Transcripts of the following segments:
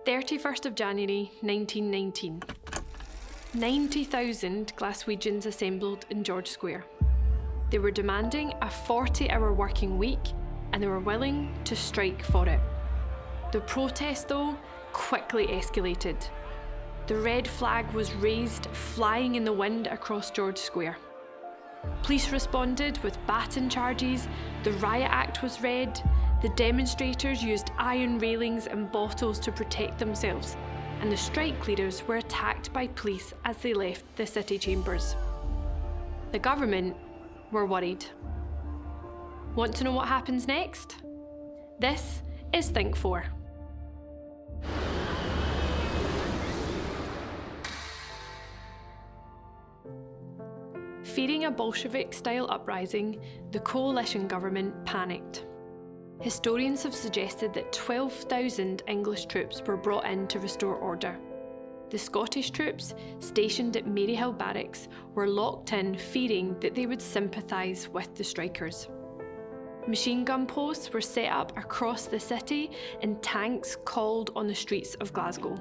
31st of January 1919. 90,000 Glaswegians assembled in George Square. They were demanding a 40-hour working week and they were willing to strike for it. The protest, though, quickly escalated. The red flag was raised, flying in the wind across George Square. Police responded with baton charges, the riot act was read, the demonstrators used iron railings and bottles to protect themselves, and the strike leaders were attacked by police as they left the city chambers. The government were worried. Want to know what happens next? This is Think 4. Fearing a Bolshevik-style uprising, the coalition government panicked. Historians have suggested that 12,000 English troops were brought in to restore order. The Scottish troops, stationed at Maryhill Barracks, were locked in, fearing that they would sympathise with the strikers. Machine gun posts were set up across the city and tanks called on the streets of Glasgow.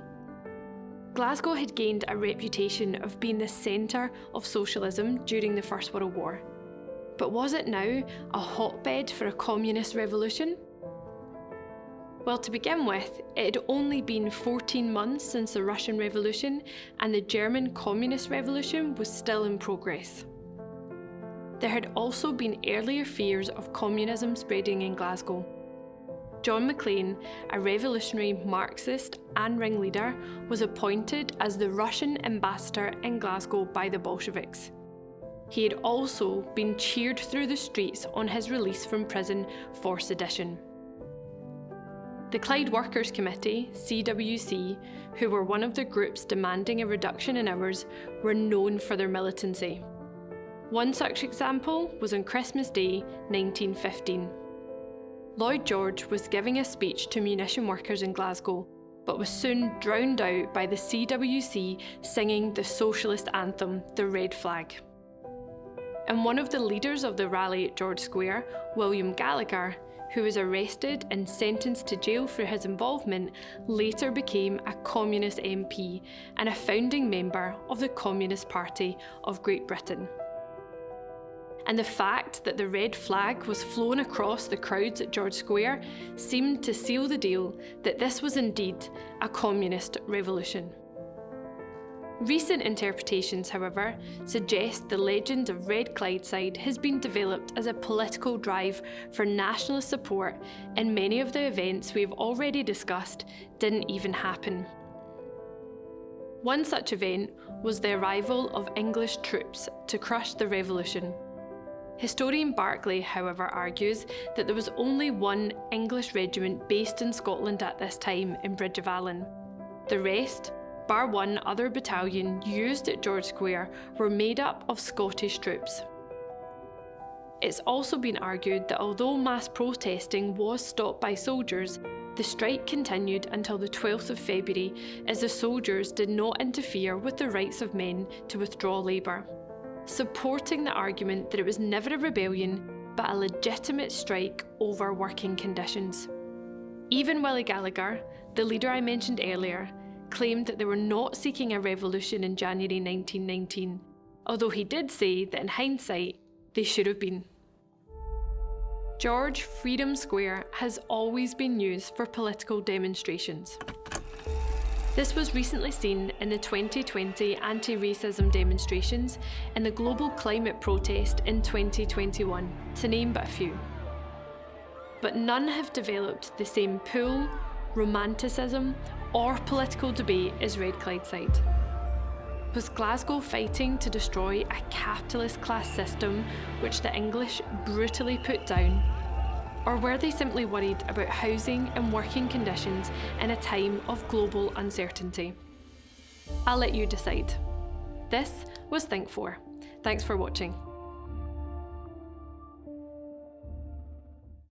Glasgow had gained a reputation of being the centre of socialism during the First World War. But was it now a hotbed for a communist revolution? Well, to begin with, it had only been 14 months since the Russian Revolution, and the German Communist Revolution was still in progress. There had also been earlier fears of communism spreading in Glasgow. John Maclean, a revolutionary Marxist and ringleader, was appointed as the Russian ambassador in Glasgow by the Bolsheviks. He had also been cheered through the streets on his release from prison for sedition. The Clyde Workers' Committee, CWC, who were one of the groups demanding a reduction in hours, were known for their militancy. One such example was on Christmas Day 1915. Lloyd George was giving a speech to munition workers in Glasgow, but was soon drowned out by the CWC singing the socialist anthem, the Red Flag. And one of the leaders of the rally at George Square, William Gallagher, who was arrested and sentenced to jail for his involvement, later became a Communist MP and a founding member of the Communist Party of Great Britain. And the fact that the red flag was flown across the crowds at George Square seemed to seal the deal that this was indeed a communist revolution. Recent interpretations, however, suggest the legend of Red Clydeside has been developed as a political drive for nationalist support, and many of the events we have already discussed didn't even happen. One such event was the arrival of English troops to crush the revolution. Historian Barclay, however, argues that there was only one English regiment based in Scotland at this time in Bridge of Allan. The rest, bar one other battalion used at George Square, were made up of Scottish troops. It's also been argued that although mass protesting was stopped by soldiers, the strike continued until the 12th of February as the soldiers did not interfere with the rights of men to withdraw labour, supporting the argument that it was never a rebellion but a legitimate strike over working conditions. Even Willie Gallagher, the leader I mentioned earlier, claimed that they were not seeking a revolution in January 1919, although he did say that in hindsight they should have been. George Freedom Square has always been used for political demonstrations. This was recently seen in the 2020 anti-racism demonstrations and the global climate protest in 2021, to name but a few. But none have developed the same pull, romanticism, or political debate as Red Clydeside. Was Glasgow fighting to destroy a capitalist class system which the English brutally put down? Or were they simply worried about housing and working conditions in a time of global uncertainty? I'll let you decide. This was Think 4. Thanks for watching.